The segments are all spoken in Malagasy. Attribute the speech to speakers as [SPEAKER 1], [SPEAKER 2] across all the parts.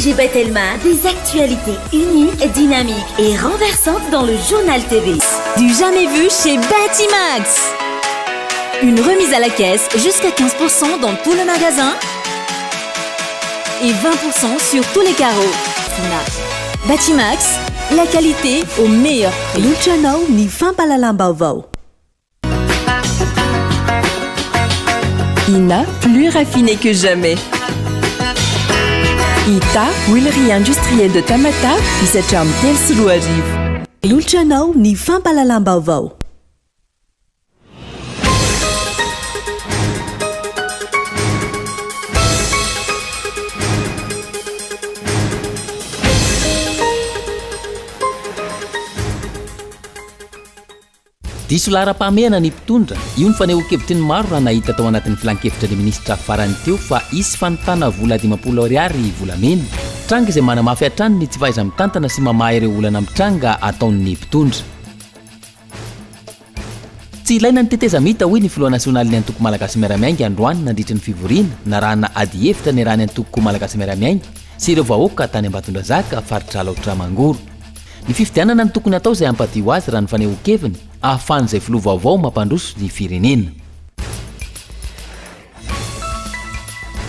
[SPEAKER 1] chez Bethelma, des actualités uniques, dynamiques et renversantes dans le journal TV.
[SPEAKER 2] Du jamais vu chez Batimax. Une remise à la caisse jusqu'à 15% dans tout le magasin et 20% sur tous les carreaux. Batimax, la qualité au meilleur prix.
[SPEAKER 3] Luciano ni Fampalalambauvau.
[SPEAKER 2] Ina, plus raffiné que jamais. Ita, huilerie industrielle de Tamata, pisacham tel suluajiv.
[SPEAKER 3] Luciano ni Fampalalambauvau.
[SPEAKER 4] Diso lara-pahamehana ny mpitondra io ny fanehoan-kevitry ny maro raha nahita tao anatin'ny filan-kevitra ny ministra farany teo fa isy fanontana vola 50 ariary volamena tranga izay manamafy hatrany ny tsy fahaiza mitantana sy mamaha ireo olana mitranga ataon'ny mpitondra. Tsy ilaina ny teteza mita hoy ny filoha nasionaly ny antoko malagasy miaramiainga androany nandritra ny fivoriana narahana ady hevitra ny rany antoko malagasy miaramiainga sy ireo vahoaka tany Ambatondrazaka faritra Alaotramangoro. Ny fifidianana ny tokony atao izay ampadio azy raha ny fanehoan-keviny ahafan'izay filoha vaovao mampandroso ny firenena.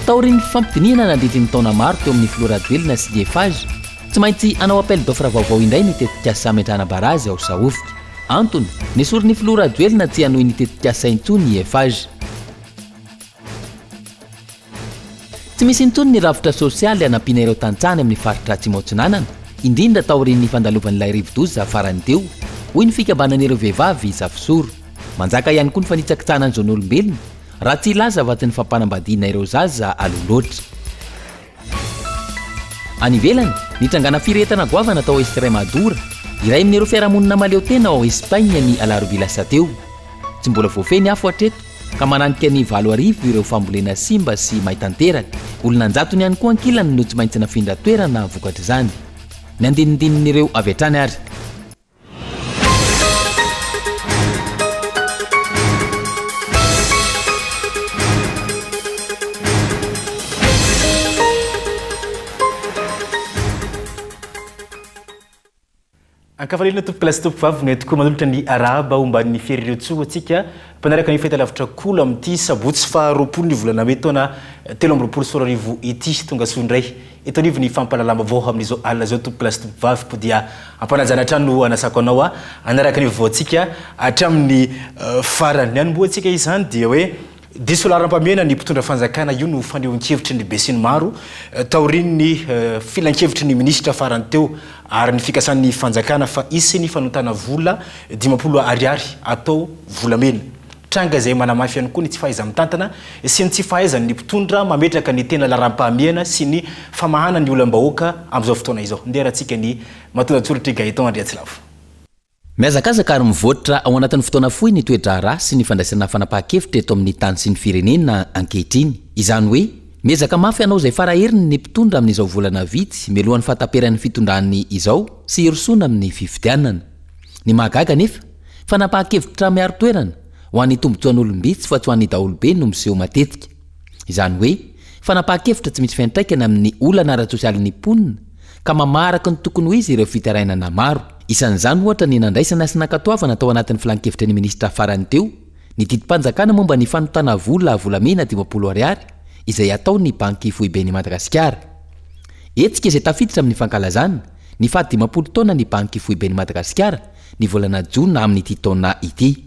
[SPEAKER 4] Taorian'ny fampidiniana nandritra ny taona maro teo amin'ny filoha Rajoelina sy ny Eiffage tsy maintsy anao appel d'offre vaovao indray ny tetikasa Metrana Barazy ao Saofika. Antony nesory ny filoha Rajoelina tsy hanohy ny tetikasa intsony ny Eiffage. Tsy misy intsony ny ravitra sosialy hanampiana ireo tantsany amin'ny faritra Tsimotsinanana indrindra taorian'ny fandalovan'ilay rivodoza farany teo hoy ny fikambanan'ireo vehivavy Zafisoro. Manjaka ihany koa ny fanitsakitsanany zao olombelona raha tsy ilaza avaty ny fampanambadiana ireo zaza aloloatra. Any ivelany nitrangana firetana goavana tao Estremadura iray amin'ireo fiarahamonina maleo tena ao Espagne ny alarobia lasa teo. Tsy mbola voafeny afo hatreto ka mananika ny 7 arivo ireo fambolena simba sy mahaitanteraka. Olonanjatony ihany koa ankilany no tsy maintsy nafindra toerana vokatra izany. Ny andinindin'ireo avy hatrany ary.
[SPEAKER 5] Ankavalina tompoko lasy tompoko vavy no tokoa manolotra ny araba omban'ny fierireo tsoa atsika mpanaraka ny fahita lavitra kola amin'ity sabotsy faharoapolo ny volana me taona 13 ity tonga sondray eto nivo ny fampalalama vaovao amin'izao alina zao tompoko lasy tompoko vavy po dia ampanajana hatrano anasako anao anaraka ny vaovao atsika hatramin'ny farany ny anomboantsika izany dia hoe diso laram-pamena ny mpitondra fanjakana io no fanehoan-kevitry ny besiny maro taorian'ny filan-kevitry ny ministra farany teo ary ny fikasan'ny fanjakana fa isy ny fanontana vola 50 ariary atao volamena. Tranga izay manamafy ihany koa ny tsy fahaiza mitantana sy ny tsy fahaizany ny mpitondra mametraka ny tena laram-pahamehana sy ny famahana ny olom-bahoaka amin'izao fotoana izao. Nderatsika ny matondatsoratra Gaëtan Andriatsilavo.
[SPEAKER 4] Miazakazaka ary mivoatra ao anatin'ny fotoana fohy ny toetra raha sy ny fandraisana fanapahan-kevitra eto amin'ny tany sy ny firenena ankehitriny. Izany hoe miezaka mafy ianao izay faraherin'ny ny mpitondra amin'izao volana vitsy mialohan'ny fahataperan'ny fitondrany izao sy hirosoana amin'ny fifidianana. Ny mahagaga nefa fanapahan-kevitra miaro toerana ho an'ny tombotsoan'olombitsy fa tsy ho an'ny daholobe no miseho matetika. Izany hoe fanapahan-kevitra tsy misy fiantraikany amin'ny olana ara-tsosialin'ny mponina ka mamaraka ny tokony ho izy ireo fitarainana maro. Isan'izany ohatra ny nandraisana sy nankatoavana tao anatin'ny filan-kevitra ny ministra farany teo ny didim-panjakana momba ny fanotana volamena 50 ariary izay atao ny banky foibeny Madagasikara. Etsika izay tafiditra amin'ny fankalazana ny faty 50 taona ny banky foibeny Madagasikara ny volana Jona amin'ity taona ity.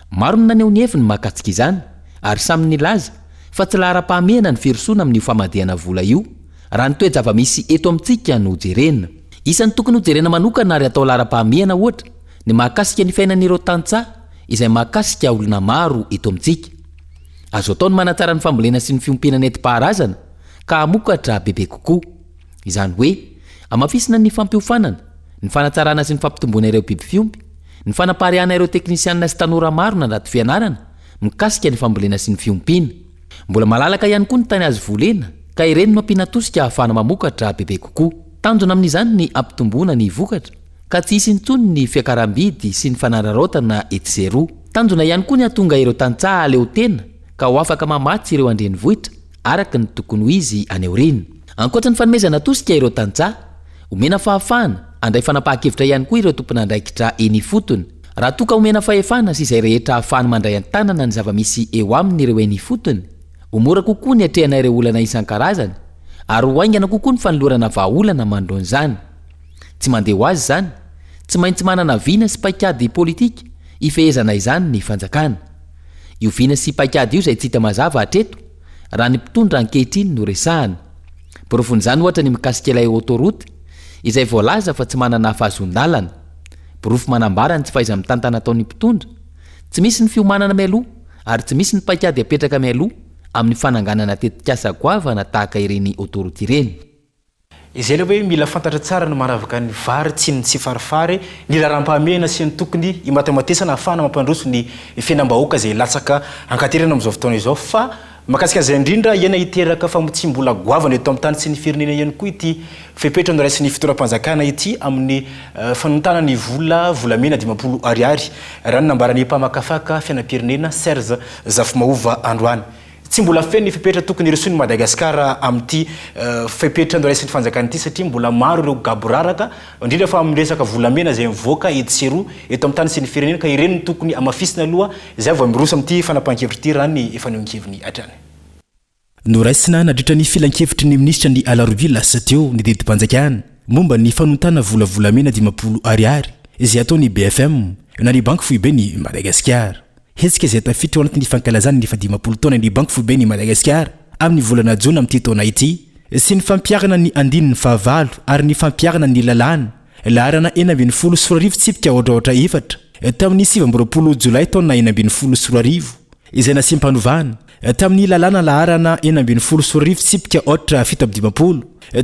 [SPEAKER 4] Maro ny naneho ny heviny mahakatsika izany ary samy nilaza fa tsy lahara-pahamehana ny firosoana amin'ny famadihana vola io raha ny toe-java-misy eto amintsika no jerena. Isan'ny tokony ho jerena manokana ary atao lahara-pahamehana ohatra ny mahakasika ny fiainan'ireo tantsaha izay mahakasika olona maro eto amintsika. Azo atao ny manatsara ny fambolena sy ny fiompiana enti-paharazana ka hamokatra bebe kokoa. Izany hoe amafisina ny fampiofanana, ny fanatsarana sy ny fampitomboana ireo biby fiompy, ny fanapaharihana ireo teknisianina sy tanora maro nanaty fianarana mikasika ny fambolena sy ny fiompiana. Mbola malalaka ihany koa ny tany azo volena ka ireny no ampiana tosika ahafahana mamokatra bebe kokoa. Tanjona amin'izany ny ampitomboana ny vokatra ka tsy hisy intsony ny fiakaram-bidy sy ny fanararaotana etsero. Tanjona ihany koa ny atonga ireo tantsaha aleo tena ka ho afaka mamatsy ireo andrenivohitra araka ny tokony ho izy aneoreny. Ankoatra ny fanomezana tosika ireo tantsaha, omena fahafahana andray fanapahan-kevitra ihany koa ireo tompon'andraikitra eny fotony. Raha toka omena fahefana sy izay rehetra ahafahany mandray an-tanana ny zava-misy eo amin'ireo eny fotony, omora kokoa ny atrehana ireo olana isan-karazany ary ho aingana kokoa ny fanolorana vahaolana mandroan'izany. Tsy mandeha ho azy zany, tsy maintsy manana viana sy paikady politika ifehezana izany ny fanjakana. Io viana sy paikady io izay tsy hita mazava hatreto raha ny mpitondra ankehitriny no resahana. Porofon'izany ohatra ny mikasika ilay autoroute izay voalaza fa tsy manana fahazon-dalana. Porofo manambara ny tsy faiza mitantana ataon'ny mpitondra, tsy misy ny fiomanana mialoha ary tsy misy ny paikady apetraka mialoha amin'ny fananganana tetikasa goavana tahaka ireny autoroute ireny.
[SPEAKER 5] Izay le hoe mila fantatra tsara ny maravaka ny vary tsiny tsy farifary, ny raharam-pahamehana sy ny tokony imatematesana ahafahana mampandroso ny fiainam-bahoaka izay latsaka ankaterana amin'izao fotoana izao. Fa makasika azy indrindra iana hiteraka fa tsy mbola goavana eto amin'ny tany sy ny firenena ihany koa ity fepetra no raisy ny fitoram-panjakana ity amin'ny fanontana ny volamena 10 ariary raha ny nambarany mpamakafaka fiainam-pirenena Serge Zafimahova Androany. Tsy mbola feno ny fepetra tokony resony Madagasikara amin'ity fepetra no raisy ny fanjakana ity satria mbola maro ireo gaboraraka indrindra fa amin'ny resaka volamena izay mivoaka etsiroa eto amin'ny tany sy ny firenena ka ireny tokony amafisina aloha izay vao miroso amin'ity fanapahan-kevitra ity raha ny efa nion-keviny hatrany. Noraisina nadritra ny filan-kevitry ny ministra ny Alarobia lasa teo ny tetim-panjakana momba ny fanontana volamena 10 ariary izay ataony BFM na ny banky foibe ny Madagasikara. Hetsika izay tafiditra ao anatin'ny fankalazana ny 10 taona ny banky foibe ny Madagasikara amin'ny volana Jona amin'ity taona ity sy ny fampiarana ny andininy fahavalo ary ny fampiarana ny lalàna laharana 9 tsipika ohatraohatra efatra tamin'ny 7 Jolay taona 9 izay nasimpa-panovana tamin'ny lalàna laharana 9 tsipika otra 7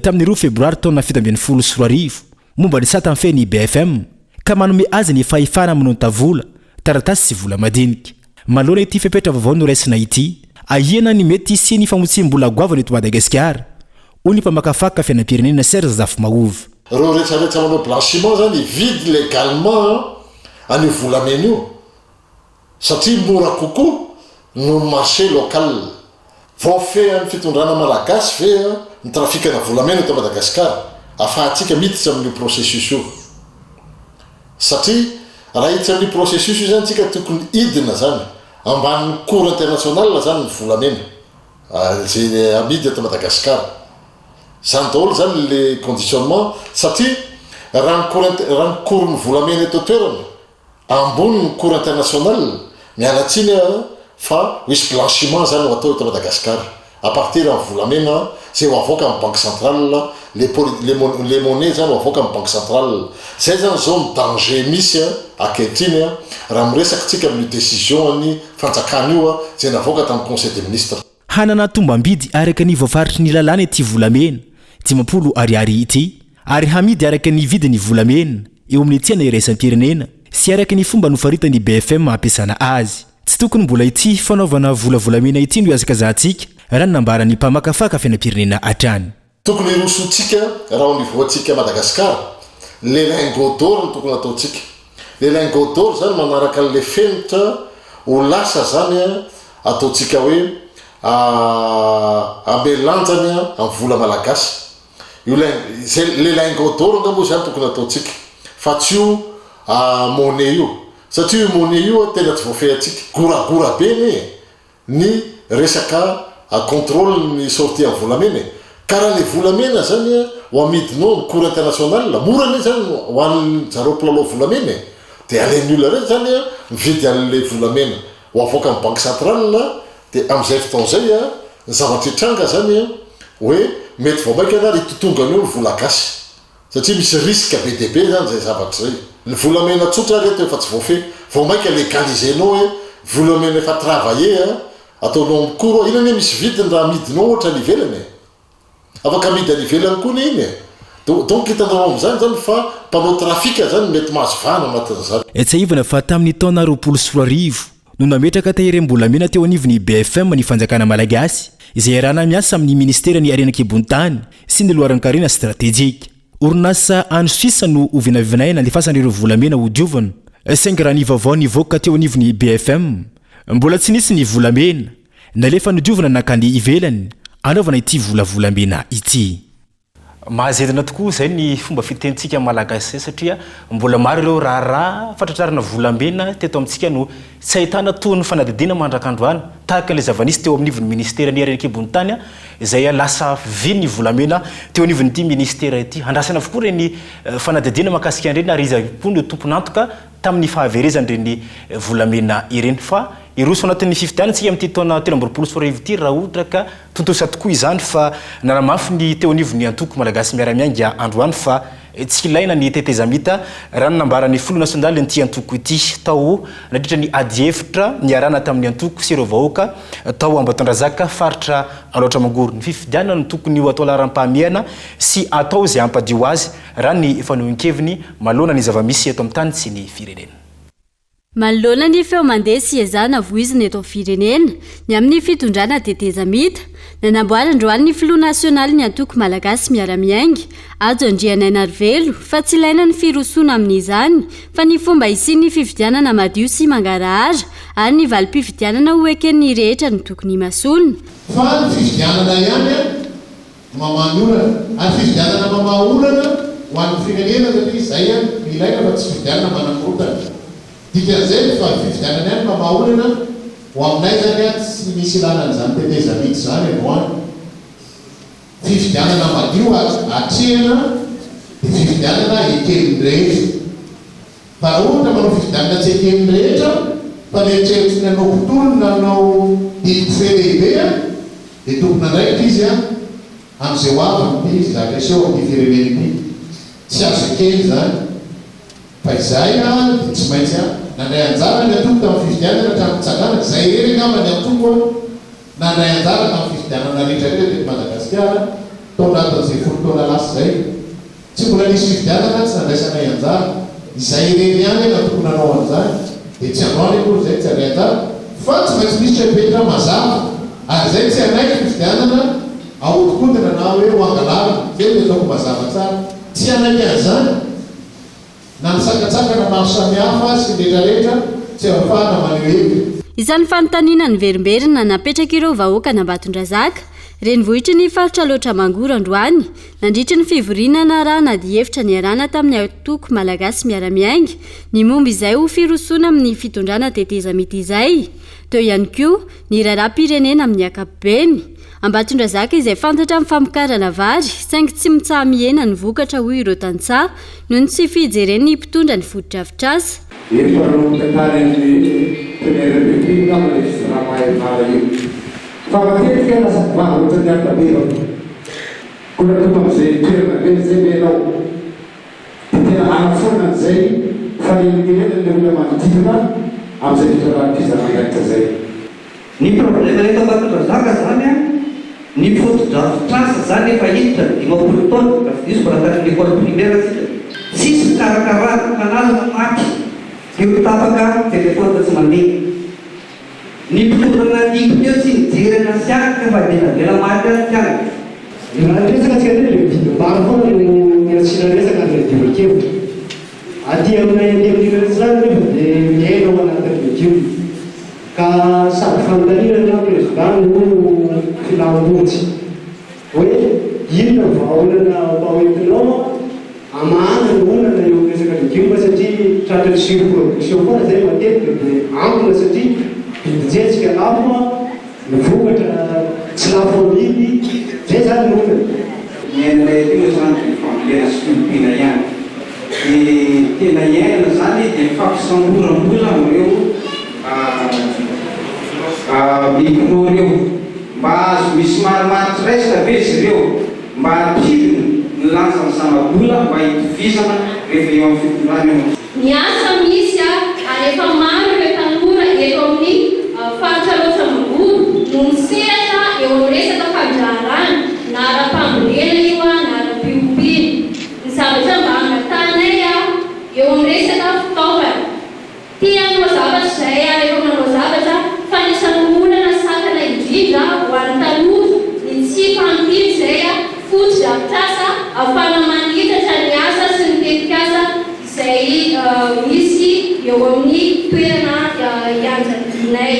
[SPEAKER 5] tamin'ny 2 Febroary taona 7 momba ny satanfe ny BFM ka manome azy ny fahefana amin'ny tavola taratasy sy vola madinika. Malona ity fepetra vaovao no raisina ity ahiana ny mety sy ny famotsim-bola goavana eto Madagasikara hoy ny mpamakafaka fiainam-pirenena Serge Zafimahova.
[SPEAKER 6] Reo rehetrarehetra manao blanchiment zany vide légalement an'io volamena io satria mora kokoa no marché local vao fe amin'ny fitondrana malagasy fe ny trafikana volamena eto Madagasikara afahantsika miditra amin'ny processus io satria raha hiditra amin'ny processus io zany tsika tokony idina zany ambanin'ny cour international zany ny volamena zay amidy eto Madagasikara. Zany daholo zany le conditionnement satria raha ny cour ny volamena eto toerana ambony ny cour international mialatsiny fa misy blanchiment zany ho atao eto Madagasikara à partir amin'ny volamena zay ho avoaka amin'ny banque centrale les monnaies zany ho avoaka amin'ny banque centrale. Zay zany zao ny danger misy akehitriny raha miresaka tsika amin'ny décision ny fanjakana io zay navoaka tamin'ny conseil des ministres.
[SPEAKER 5] Hanana tombam-bidy araka ny voafaritry ny lalàna ity volamena 10 ariary ity ary hamidy araka ny vidiny volamena eo amin'ny tsena iraisam-pirenena sy araka ny fomba nofaritany BFM ampiasana azy. Tsy tokony mbola ity fanaovana volamena ity no azakazahantsika raha ny nambarany mpamakafaka fiainam-pirenena hatrany.
[SPEAKER 6] Tokony rosotsika raha ao nivoantsika Madagasikara le lingot d'or no tokony ataontsika. Le lingot d'or zany manaraka le fenitra ho lasa zany ataontsika hoe amelanjany amin'ny vola malagasy. Io le lingot d'or ngamba zany tokony ataontsika fa tsy io monnaie io satria io monnaie io tena tsy voafehantsika goragora be ny resaka contrôle ny sortie amin'ny volamena. Karaha le volamena zany ho amidinao ny cour international mora ne zany ho an'ny zareo mpilalao volamena dia alain'ny olona rehetra zany mividy an'le volamena ho avoaka amin'ny banque centrale dia amin'izay fotoana zay ny zavatra hitranga zany hoe mety vao maika na hitotongany io ny vola gasy satria misy risque be dia be zany zay zavatra zay. Ny volamena tsotra reto efa tsy voafe vao maika légalisenao hoe volamena efa travailler ataonao amin'ny cour ina ne misy vidiny raha amidinao ohatra ny ivelany afaka amidy any ivelany koa iny donc hitanao amin'izany zany fa mpanao trafika zany mety mahazo vana anatin'izany.
[SPEAKER 5] Tsy aivana fa tamin'ny taona 20 no nametraka tahirim-bolamena teo anivon'ny BFM ny fanjakana malagasy izay rahana miasa amin'ny ministera ny arenan-kibon-tany sy ny loharan-karena stratégique. Orinasa any Suisse no ovinavinaina andefasan'ireo volamena ho diovana. Saingy raha ny vaovao nivoaka teo anivon'ny BFM mbola tsy nisy ny volamena nalefa nodiovana nakany ivelany anaovana ity volavolamena ity. Mahazedina tokoa zay ny fomba fitentsika malagasy satria mbola maro ireo raha fatratrarana volambena teto amintsika no tsy ahitana tony fanadidina mandrakandroany tahaka le zavanisy teo amin'ny ministera ny arenikebony tany izay lasa viny volamena teo anivon'ity ministera ity andrasana avokoa reny fanadidina makasika andreny ary izy pony tomponantoka tamin'ny fahaverezany reny volamena ireny fa iroso anatin'ny fifidianantsika amin'ity taona 20 sy 10 ity raha ohatra ka tontosa tokoa izany fa naramafy ny teo anivon'ny antoko malagasy miaramianga androany fa tsy ilaina ny tetezamita raha nambarany folo nasiondaly nyty antoko ity tao nadritra ny ady hevitra niarana tamin'ny antoko sy ireo vahoaka tao Ambatondrazaka faritra Aloatra Mangoro ny fifidianana ny tokony ho atao laharam-pahamehana sy atao izay ampadio azy raha ny fanohan-keviny malona ny zavamisy eto amin'ny tany sy ny firenena.
[SPEAKER 7] Manolona ny feo mandeha sy ezana voizina eto firenena ny amin'ny fitondrana tetezamita nanamboarana androany ny filoha nasionaly ny antoko malagasy miaramiaingy ajo Andrianay Narvelo fa tsy ilaina ny firosona amin'izany fa ny fomba isiany fifidianana madio sy mangarahara ary ny valim-pifidianana ho eken'ny rehetra ny tokony masolona.
[SPEAKER 6] Fa ny fifidianana ihany mamanorana ary fifidianana mamaorana ho an'ny firenena satria izay ilaina fa tsy fifidianana manamorotana. Dikan'izay fa fifidianana ihany mamaorana ho aminay zany tsy misy ilanan'izany tetezamita zany androany. Fifidianana madio atrehana dia fifidianana eken'ny rehetra. Fa raha ohatra manao fifidianana tsy eken'ny rehetra fa mieritreritra ny anao mpitolona na anao dilofe lehibe dia tokony andraikitra izy amin'izay ho avy izy zakaseo amin'ny firenena ity. Tsy azo ekeny zany. Fa izay dia tsy maintsy nandray anjara ny antoko tamin'ny fifidianana hatramin'ny tsakana izay hery angamba ny antoko nandray anjara tamin'ny fifidianana rehetrarehetra teto Madagasikara tao anatin'izay folo taona lasa izay. Tsy mbola nisy fifidianana tsy nandraisanay anjara izay ireny ihany ny antoko nanao an'izany dia tsy anao ny koa izay tsy handray anjara fa tsy maintsy misy trapetra mazava ary izay tsy anaiky fifidianana ahodikodina na hoe ho angalara zay ny ataoko mazava tsara tsy anaiky an'izany na nisakatsakana maro samihafa sy rehetrarehetra tsy ahafahana maneho hevitra.
[SPEAKER 7] Izany fanontaniana ny verimberina napetraka ireo vahoaka n'Ambatondrazaka renivohitra ny faritra Aloatra Mangoro androany nandritra ny fivoriana raha nady hevitra niarana tamin'ny antoko malagasy miaramiaingy ny momba izay ho firosona amin'ny fitondrana tetezamita izay teo ihany koa ny raharam-pirenena amin'ny ankapobeny. Ambatondrazaka izay fantatra amin'ny famokarana vary saingy tsy mitsaha mihena ny vokatra hoy ireo tantsaha noho ny tsy fijeren'ny mpitondra ny foto-drafitrasa.
[SPEAKER 8] Fa matetika lasa vahoatra ny ankabera koa toma amin'izay toerana be zay menao dia tena anafona an'izay fa ilikelena ny olona manodidina amin'izay fitondrana fizaranaitra zay.
[SPEAKER 9] Ny problema eto Ambatondrazaka zany ny foto-drafitrasa zany efa hiditra 50 taona rafidiso mbola tany l'école primaire tsika tsisy karakarana fanazana maty io tapaka telefôna tsy mandeha. Ny mpitondrina nikony eo tsy nijerena siaka fa denadena maty asiana.
[SPEAKER 8] Raha resaka tsika tena le vidim-bary foana no miatsina resaka ny dimakevitra. Aty aminay amin'ny zany nefa dia miaina ao anatin'ny legioma. Ka sady fanontaniana na président no filamontsy hoe inona vahaolana hoentinao amana ny olana eo resaka legioma satria tratran'ny surproduction foana zay matetika dia ambona satria bidijetsika lafo ny vokatra tsy lafo amidy zay zany ny olana.
[SPEAKER 9] Miainana io zany fampilena sy fiompiana ihany dia tena iainana zany dia mifampisamborambola amin'ireo mikonao ireo mba azo misy maromaro tsiraisina ve izy ireo mba hampidina ny lanjany zanabola mba hitovizana rehefa eo amin'ny fitondrana eo.
[SPEAKER 10] Ny asa misy ary efa maro ireo tanora eto amin'ny faritra Aloatra Mangoro no misehatra eo amin'ny resaka fandraharana na ara-pambolena io na ara-piompiana. Ny zavatra mba angatanay eo amin'ny resaka fitaovana. Tia manao zavatra izay efa manao zavatra fa anisan'ny olana sakana indrindra ho an'ny tanora ny tsy fampiny izay foto-drafitrasa ahafahana manitatra ny asa sy ny tetikasa izay misy eo amin'ny toerana ianjadinay.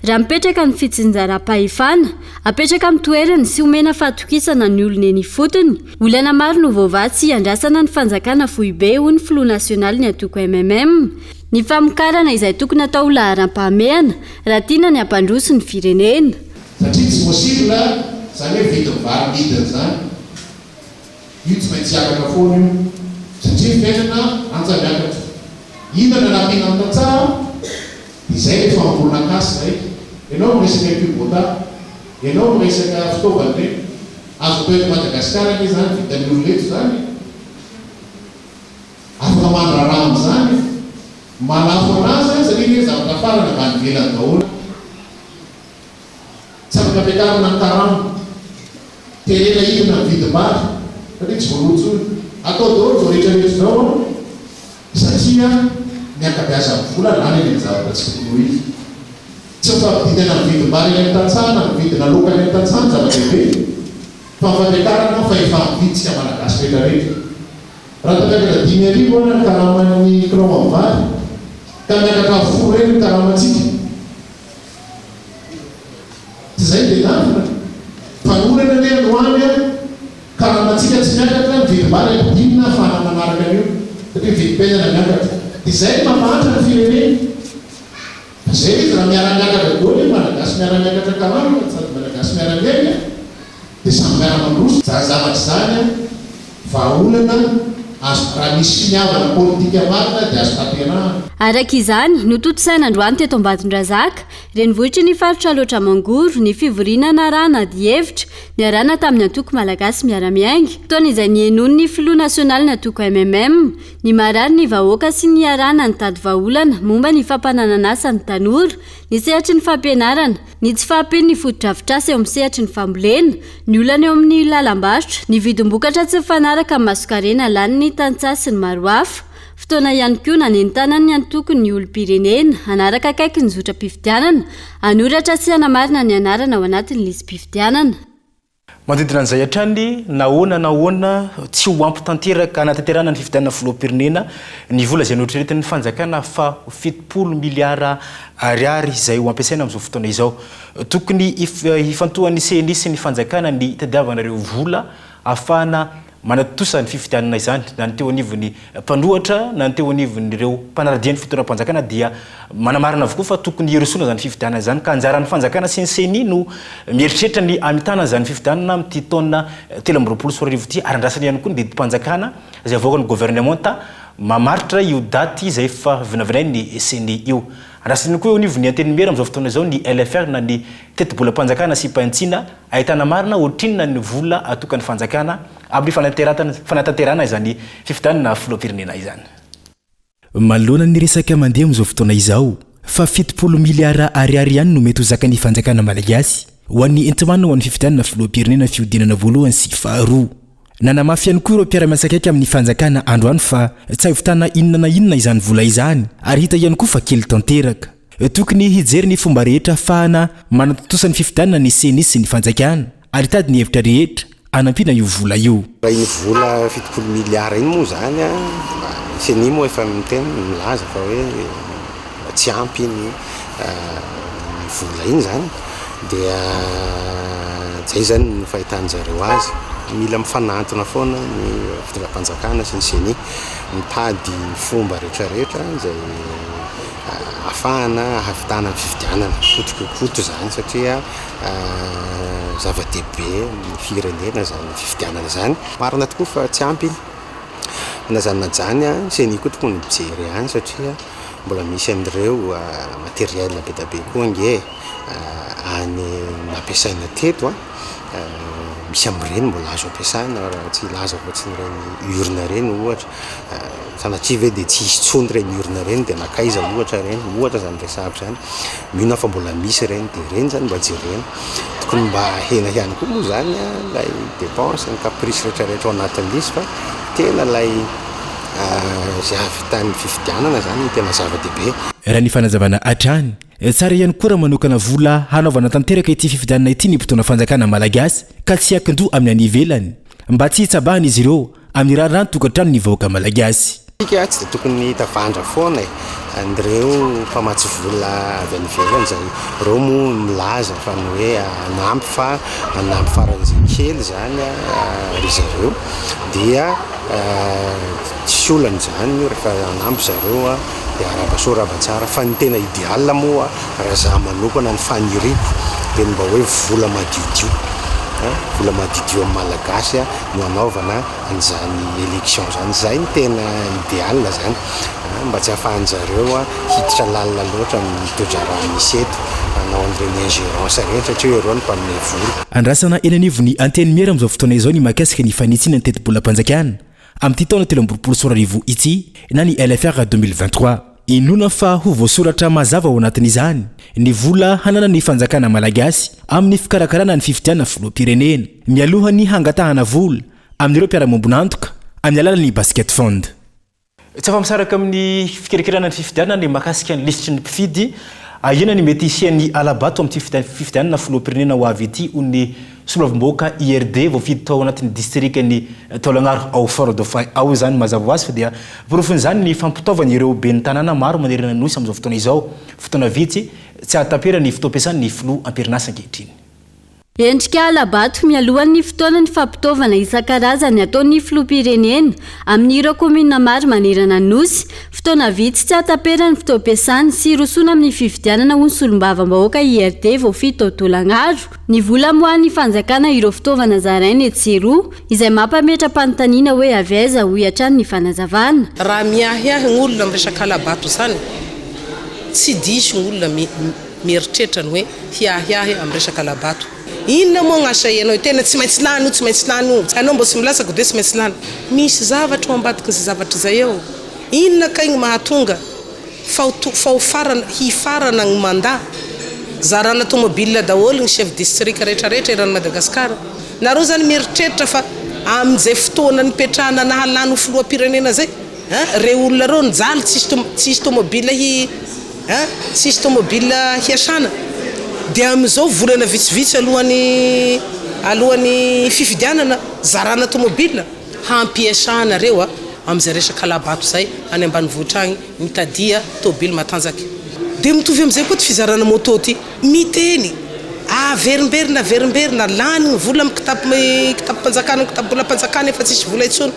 [SPEAKER 7] raha mipetraka ny fitsinjaram-pahefana apetraka amin'ny toerany sy omena fahatokisana ny olona eny fotony olana maro no voavatsy andrasana ny fanjakana foibe ho ny Front National ny atoko MMM ny famokarana izay tokony atao laharam-pahamehana raha tiana ny ampandroso ny firenena
[SPEAKER 6] satria tsy possible zany hoe vita vary midina zany io tsy maintsy afaka foana io satria fiainana anjamiakatra inana namina amin'ny tantsara izay rehefa ambolona kasy zay ianao miresaka pibota ianao miresaka fitaovana reny azo atao eto Madagasikara ny zany vitany ololeto zany afaka mandrarano am'izany malafo anazy satria zavatra farana ambany velany daholo tsy afaka ampiakarina ny tarano terena idina ny vidim-bary satria tsy voalojo atao daholo zao rehetrarehetra zao satria ny ankabiasa amin'ny vola lany ny zavatra tsy tokony izy tsy mifampididana ny vidim-bary any tantsana ny vidina loka any tantsana zava-dehibe fa fampiakarana fa efa mivitsika malagasy rehetrarehetra raha tapakana 10,000 ny karaman'ny kilao amin'ny vary ka miakatra fo reny ny karamatsika tsy zay dia nafina fanolana ny androany karamatsika tsy miakatra ny vidim-bary ampidinina fana manaraka an'io satria vidim-penana miakatra dia zay mampahatra ny firenena zay izy raha miara-miakatra daholo malagasy miara-miakatra karama sady malagasy miara-miaina dia samy miara-mandroso zavatra zany vahaolana azo raha misy finiavana politika marina dia azo tampenana
[SPEAKER 7] araka izany no totosaina androany teto Ambatondrazaka renivohitra ny faritra loatra mangoro ny fivoriana arahana dihevitra ny arahana tamin'ny antoko malagasy miara-miainga toana izay nienony ny Front National ny atoko MMM ny marary ny vahoaka sy ny arahana ny tady vahaolana momba ny fampanananasa ny tanora ny sehatry ny fampianarana ny tsy fahampiny ny fotodrafitrasa eo amin'ny sehatry ny fambolena ny olana eo amin'ny lalam-barotra ny vidim-bokatra tsy mifanaraka amin'ny masokarena lany ny tantsasy ny maro hafa fotoana ihany koa nanentanany ny antokony ny olom-pirenena anaraka akaiky ny zotra-pifidianana anoratra sy hanamarina ny anarana ao anatin'ny lisy-pifidianana
[SPEAKER 5] manodidina an'izay hatrany nahoana tsy ho ampitanteraka anatanterana ny fifidianana filoham-pirenena ny vola izay noeritreretin'ny fanjakana fa 70 miliara ariary izay ho ampiasaina amin'izao fotoana izao tokony ifantohan'ny CNI sy ny fanjakana ny tadiavanareo vola ahafahana manatosa ny fifidianana izany na ny teo anivon'ny mpanohatra na ny teo anivon'ireo mpanaradian'ny fitoeram-panjakana dia manamarina avokoa fa tokony hirosoana izany fifidianana izany ka anjaran'ny fanjakana sy ny CNI no mieritreritra ny amitana izany fifidianana amin'ity taona 2024 sy 2025 ity ary andrasany ihany koa ny didim-panjakana izay avoakany gouvernementa mamaritra io daty izay efa vinavinainy ny CNI io andrasany koa eo anivon'ny antenimera amin'izao fotoana izao ny LFR na ny teti-bola mpanjakana sy mpantsina ahitana marina ohatrinona ny vola atokany fanjakana amin'ny fanatanterana izany fifidianana filoham-pirenena izany
[SPEAKER 11] malona ny resaka mandeha amin'izao fotoana izao fa 70 miliara ariary ihany no mety ho zakany fanjakana malagasy ho an'ny entimanina ho an'ny fifidianana filoham-pirenena fiodinana voalohany sy faharoa nanamafy ihany koa ireo mpiara-miasa akaiky amin'ny fanjakana androany fa tsy ahivitana inona na inona izany vola izany ary hita ihany koa fa kely tanteraka tokony hijery ny fomba rehetra ahafahana manatotosa ny fifidianana ny CNI sy ny fanjakana ary tady ny hevitra rehetra anampina io vola io
[SPEAKER 12] raha iny vola 70 miliara iny moa zany CNI moa efa miteny milaza fa hoe tsy ampy ny vola iny zany dia zay zany no fahitan'jareo azy mila mifanantona foana ny fitoeram-panjakana sy ny CNI mitady fomba rehetrarehetra zay ahafahana havitana fifidianana kotokokoto zany satria zava-dehibe ny firenena zany fifidianana zany marina tokoa fa tsy ampy nazany CNI koa tokony mijery ihany satria mbola misy an'ireo materiel be da be koa nge any nampiasaina teto misy amin'ireny mbola azo ampiasaina raha tsy laza ohatriny reny urne reny ohatra sanatria ve dia tsy hisy tsony reny urne reny dia nakaiza ohatra reny ohatra zany resahako zany mino fa mbola misy reny dia reny zany mba jerena tokony mba hena ihany koa moa zany lay dépense ny caprice rehetrarehetra ao anatin'izy fa tena lay zay avitan'ny fifidianana zany ny tena zava-dehibe
[SPEAKER 11] raha ny fanazavana hatrany tsara ihany koa raha manokana vola hanaovana tanteraka ity fifidianana ity ny mpitona fanjakana malagasy ka tsy hakindoha amin'ny any ivelany mba tsy hitsabahana izy ireo amin'ny raha rano tokantrano ny vahoaka malagasy
[SPEAKER 12] tsika tsy dia tokony tavandra foana andreo mpamatsy vola avy any velany zay reo moa milaza fa ny hoe anampy fa anampy faran'izay kely zany ry zareo dia tsy olana zany rehefa anampy zareo dia arabasorabatsara fa ny tena idéal moa raha za manokana ny faniriko dia mba hoe vola madiodio vola madiodio amin'ny malagasy no anaovana an'izany élection zany zay ny tena idéal zany mba tsy hahafahan'zareo hiditra lalina loatra mitondra raha misy eto anao an'ireny ingérence reny satria ireo ny mpaminay vola
[SPEAKER 11] andrasana eny anivony anteny miera amin'izao fotoana izao ny mahakasika ny fanitsina ny teti-bolam-panjakana amin'ity taona 2024 ity na ny LFR 2023 inona fa ho voasoratra mazava ao anatin'izany ny vola hanana ny fanjakana malagasy amin'ny fikarakarana ny fifidianana filoham-pirenena mialohany hangatahana vola amin'ireo mpiara-mombonantoka amin'ny alalan'ny basket fund
[SPEAKER 5] tsy afa-misaraka amin'ny fikarakarana ny fifidianana ny mahakasika ny lisitry ny mpifidy ina ny mety isian'ny alabato amin'ny fifidianana filoham-pirenena ho avy ity ho ny solovim-boaka IRD voafidy tao anatin'ny distrikany Taolagnaro ao Fort-dauphin ao zany mazava ho azy fa dia porofin'izany ny fampitaovana ireo ben'ny tanàna maro manerana nosy amin'izao fotoana izao fotoana vitsy tsy ahatapera ny fitoam-piasany ny filoha am-perinasa ankehitriny
[SPEAKER 7] endrika alabato mialohan'ny fotoana ny fampitaovana isan-karazany ataon'ny filoham-pirenena amin'ireo komina maro manerana nosy fotoana vitsy tsy ataperany fitoam-piasany sy rosoana amin'ny fifidianana ho ny solombavam-bahoaka IRD voafidy tao Taolagnaro ny vola moan'ny fanjakana ireo fitaovana zarainy etsero izay mampametra-panontaniana hoe avy aiza ho iatrany ny fanazavana
[SPEAKER 13] raha miahiahy ny olona amin'ny resaka alabato zany tsy diso ny olona mieritreritra ny hoe hiahiahy amin'ny resaka alabato inona moa gn'asa ianao tena tsy maintsy lany io tsy maintsy lany io anao mbo tsy milasako dia tsy maintsy lany misy zavatra ho ambadiky ny zavatra zay eo inona ka igny mahatonga hifarana ny mandat zarana tomobile daholo ny chef district rehetrarehetra eran'ny Madagasikara nareo zany mieritreritra fa amin'izay fotoana nipetrahana nahalany ho filoham-pirenena zay re olona reo nijaly tsisy tomobile tsisy tomobile hiasana dia amin'izao volana vitsivitsy alohan'ny fifidianana zarana tomobile hampiasana reo amin'izay resaka alabato zay any ambanivohitra agny mitadia tomobile matanjaka dia mitovy amin'izay koa ty fizarana moto ty miteny averimberina lany ny vola amin'ny kitapo-panjakana kitapo-bola-panjakana efa tsisy vola intsony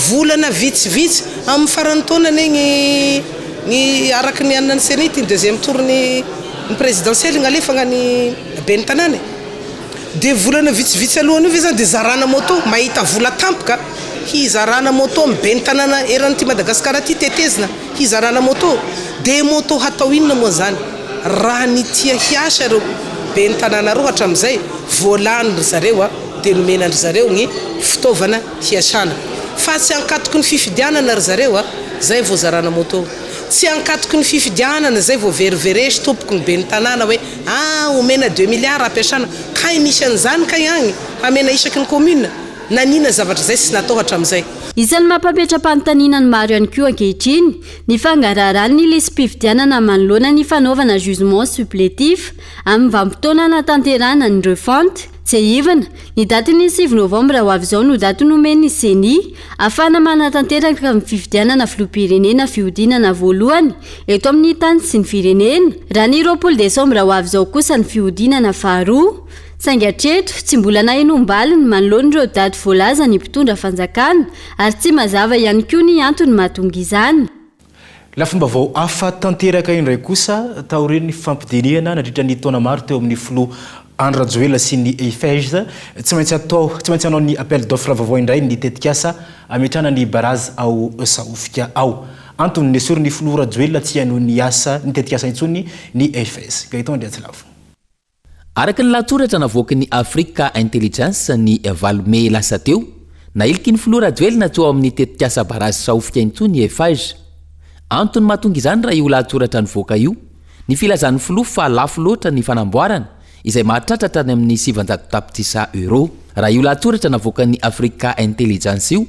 [SPEAKER 13] volana vitsivitsy amin'ny farany taona ny araky ny anina ny senity ny deuxième tour ny présidentielle gn'alefagna ny ben'ny tanàna dia volana vitsivitsy alohany io ve zany dia zarana moto mahita vola tampoka hizarana moto amin'ny ben'ny tanàna eran'ity Madagasikara ty tetezina hizarana moto dia moto hatao inona moa zany raha nitia hiasa reo ben'ny tanàna reo hatramin'izay voalany ry zareo dia nomenandry zareo ny fitaovana hiasana fa tsy hankatoky ny fifidianana ry zareo zay vao zarana moto tsy hankatoky ny fifidianana zay vao veriveresy tompoko ny ben'ny tanàna hoe omena 2 milliards ampiasana kay misy an'izany kay agny hamena isaky ny commune nanina zavatra zay sy natao hatramin'izay
[SPEAKER 7] isan'ny mampametra-panontaniana ny maro ihany koa ankehitriny ny fangararany ny lisy-pifidianana manoloana ny fanaovana jugement supplétif amin'ny vanim-potoana natanterana ny refonte tsy ivana ny daty ny 9 novambra ho avy izao no daty nomeny seni afana manatanteraka amin'ny fifidianana filoham-pirenena fihodinana voalohany eto amin'ny tany sy ny firenena raha ny 20 desambra ho avy izao kosa ny fihodinana faharoa saingy hatreto tsy mbola nahenom-baly ny manoloan'ireo daty voalaza ny mpitondra fanjakana ary tsy mazava ihany koa ny antony mahatonga izany
[SPEAKER 5] lafomba vao afa tanteraka indray kosa taoreny ny fampidinihana nadritra ny taona maro teo amin'ny filoha Andra Joela sy ny EFEJ tsy maintsy hanao ny appel d'offre vaovao indray ny tetikasa ametrana ny baraza ao saofika ao antony ny soro ny filoha Joela tsy hano ny asa ny tetikasa intsony ny EFEJ ka itony ndiatsilavo
[SPEAKER 4] araka ny latoratra navoaka ny Africa Intelligence ny Valome lasa teo na iliky ny filoha Joela teo amin'ny tetikasa baraza saofika intsony EFEJ antony mahatonga izany raha io latoratra nivoaka io ny filazan'ny filoha fa lafo loatra ny fanamboarana izay mahatratratra ny amin'ny 700 euro raha io latoratra navoaka ny Africa Intelligence io